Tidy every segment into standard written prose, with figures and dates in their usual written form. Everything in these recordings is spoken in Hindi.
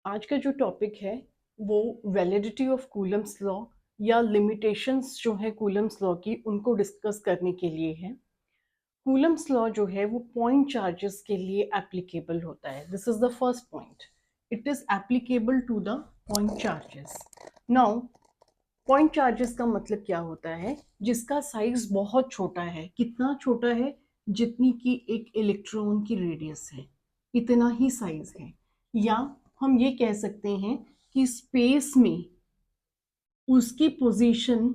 आज का जो टॉपिक है वो वैलिडिटी ऑफ कूलम्स लॉ या लिमिटेशंस जो है कूलम्स लॉ की उनको डिस्कस करने के लिए है। कूलम्स लॉ जो है वो पॉइंट चार्जेस के लिए एप्लीकेबल होता है। This is the first point, it is applicable to the point charges. Now point charges का मतलब क्या होता है? जिसका साइज बहुत छोटा है। कितना छोटा है? जितनी की एक इलेक्ट्रॉन की रेडियस है, इतना ही साइज है। या हम ये कह सकते हैं कि स्पेस में उसकी पोजीशन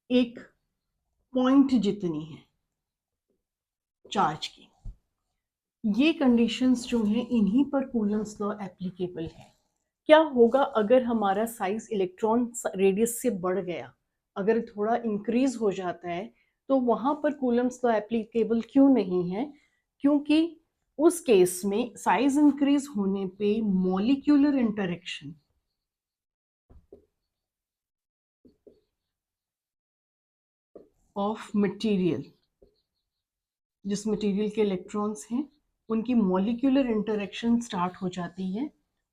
एक पॉइंट जितनी है चार्ज की। ये कंडीशंस जो हैं इन्हीं पर कूलम्स लॉ एप्लीकेबल है। क्या होगा अगर हमारा साइज इलेक्ट्रॉन रेडियस से बढ़ गया, अगर थोड़ा इंक्रीज हो जाता है, तो वहां पर कूलम्स लॉ एप्लीकेबल क्यों नहीं है? क्योंकि उस केस में साइज इंक्रीज होने पे मॉलिक्यूलर इंटरेक्शन ऑफ मटेरियल, जिस मटेरियल के इलेक्ट्रॉन्स हैं उनकी मॉलिक्यूलर इंटरेक्शन स्टार्ट हो जाती है,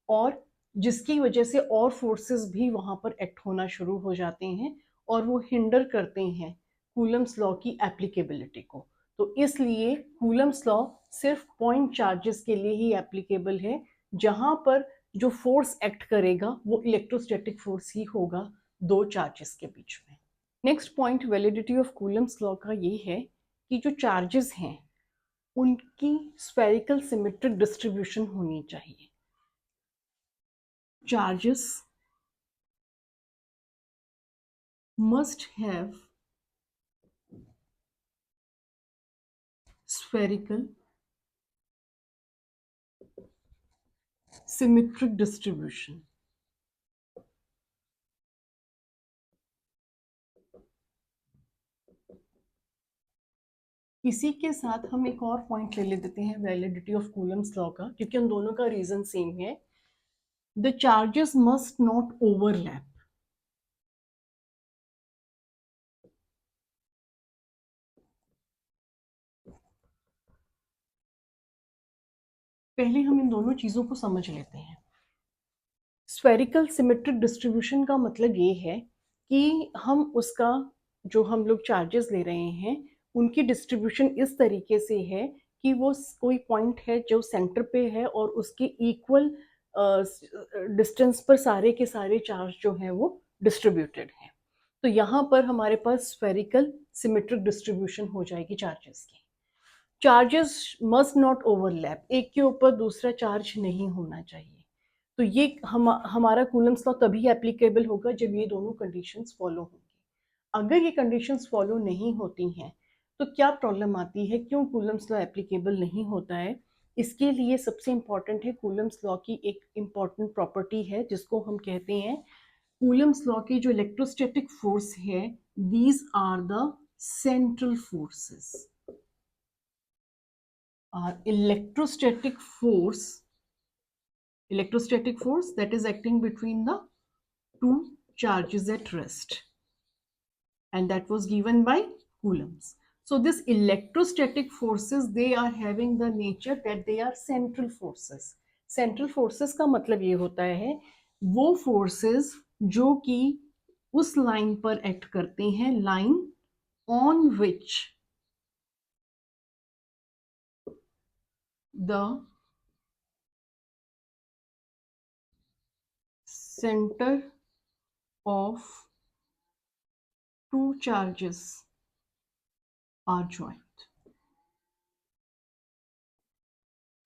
और जिसकी वजह से और फोर्सेस भी वहां पर एक्ट होना शुरू हो जाते हैं और वो हिंडर करते हैं कूलम्स लॉ की एप्लीकेबिलिटी को। तो इसलिए कूलम्स लॉ सिर्फ पॉइंट चार्जेस के लिए ही एप्लीकेबल है, जहां पर जो फोर्स एक्ट करेगा वो इलेक्ट्रोस्टैटिक फोर्स ही होगा दो चार्जेस के बीच में। Next point validity of Coulomb's law का ये है कि जो चार्जेस हैं उनकी स्फेरिकल सिमेट्रिक डिस्ट्रीब्यूशन होनी चाहिए। Charges must have spherical symmetric distribution। इसी के साथ हम एक और पॉइंट ले लेते हैं वैलिडिटी ऑफ कूलम्स लॉ का, क्योंकि उन दोनों का रीजन सेम है। The charges must not overlap. पहले हम इन दोनों चीजों को समझ लेते हैं। स्फेरिकल सिमेट्रिक डिस्ट्रीब्यूशन का मतलब ये है कि हम उसका जो हम लोग चार्जेस ले रहे हैं उनकी डिस्ट्रीब्यूशन इस तरीके से है कि वो कोई पॉइंट है जो सेंटर पे है और उसके इक्वल डिस्टेंस पर सारे के सारे चार्ज जो हैं वो डिस्ट्रीब्यूटेड हैं। तो यहाँ पर हमारे पास स्फेरिकल सिमेट्रिक डिस्ट्रीब्यूशन हो जाएगी चार्जेस की। चार्जेस मस्ट नॉट ओवरलैप, एक के ऊपर दूसरा चार्ज नहीं होना चाहिए। तो ये हमारा कूलम्स लॉ तभी एप्लीकेबल होगा जब ये दोनों कंडीशंस फॉलो होंगी। अगर ये कंडीशंस फॉलो नहीं होती हैं तो क्या प्रॉब्लम आती है, क्यों कूलम्स लॉ एप्लीकेबल नहीं होता है? इसके लिए सबसे इंपॉर्टेंट है कूलम्स लॉ की एक इंपॉर्टेंट प्रॉपर्टी है जिसको हम कहते हैं कूलम्स लॉ की जो इलेक्ट्रोस्टैटिक फोर्स है, these are the central forces. Are electrostatic force that is acting between the two charges at rest, and that was given by coulombs. So this electrostatic forces, they are having the nature that they are central forces. Central forces का मतलब ये होता है वो forces जो कि उस लाइन पर एक्ट करते हैं, line on which the center of two charges are joined।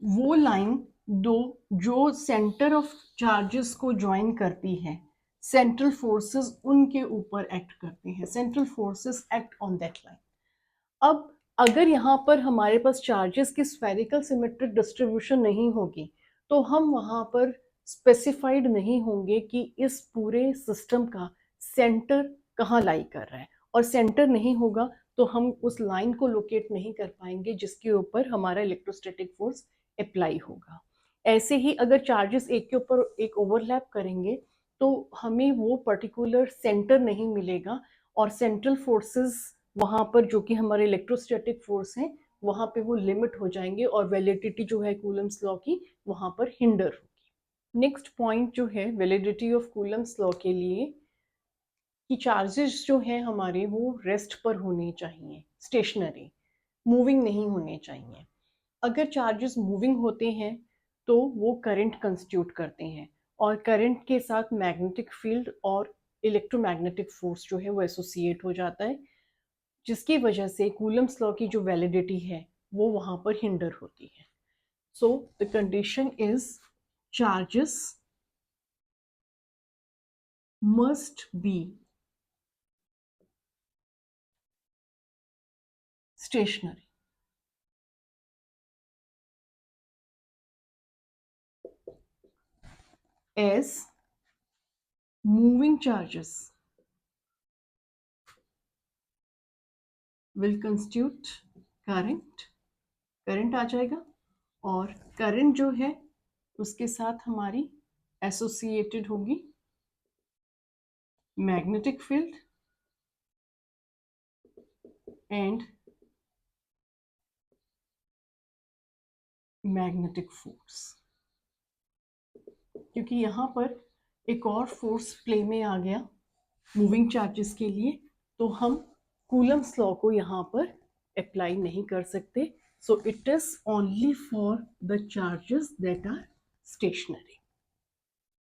वो लाइन दो जो सेंटर ऑफ चार्जेस को ज्वाइन करती है, सेंट्रल फोर्सेस उनके ऊपर एक्ट करते हैं, central forces act on that line. अब अगर यहाँ पर हमारे पास चार्जेस की स्फेरिकल सिमेट्रिक डिस्ट्रीब्यूशन नहीं होगी तो हम वहाँ पर स्पेसिफाइड नहीं होंगे कि इस पूरे सिस्टम का सेंटर कहाँ लाई कर रहा है, और सेंटर नहीं होगा तो हम उस लाइन को लोकेट नहीं कर पाएंगे जिसके ऊपर हमारा इलेक्ट्रोस्टैटिक फोर्स अप्लाई होगा। ऐसे ही अगर चार्जेस एक के ऊपर एक ओवरलैप करेंगे तो हमें वो पर्टिकुलर सेंटर नहीं मिलेगा, और सेंट्रल फोर्सेस वहां पर जो कि हमारे इलेक्ट्रोस्टैटिक फोर्स हैं वहां पे वो लिमिट हो जाएंगे और वैलिडिटी जो है कूलम्स लॉ की वहां पर हिंडर होगी। नेक्स्ट पॉइंट जो है वैलिडिटी ऑफ कूलम्स लॉ के लिए कि चार्जेस जो हैं हमारे वो रेस्ट पर होने चाहिए, स्टेशनरी, मूविंग नहीं होने चाहिए। अगर चार्जेस मूविंग होते हैं तो वो करंट कंस्टिट्यूट करते हैं और करंट के साथ मैग्नेटिक फील्ड और इलेक्ट्रोमैग्नेटिक फोर्स जो है वो एसोसिएट हो जाता है, जिसकी वजह से कूलम्स लॉ की जो वैलिडिटी है वो वहाँ पर हिंडर होती है। So the condition is charges must be stationary as moving charges will constitute current, current आ जाएगा और करंट जो है उसके साथ हमारी एसोसिएटेड होगी magnetic field and magnetic force. क्योंकि यहाँ पर एक और फोर्स प्ले में आ गया मूविंग चार्जेस के लिए, तो हम कूलम्स लॉ को यहाँ पर अप्लाई नहीं कर सकते। So it is only for the charges that are stationery.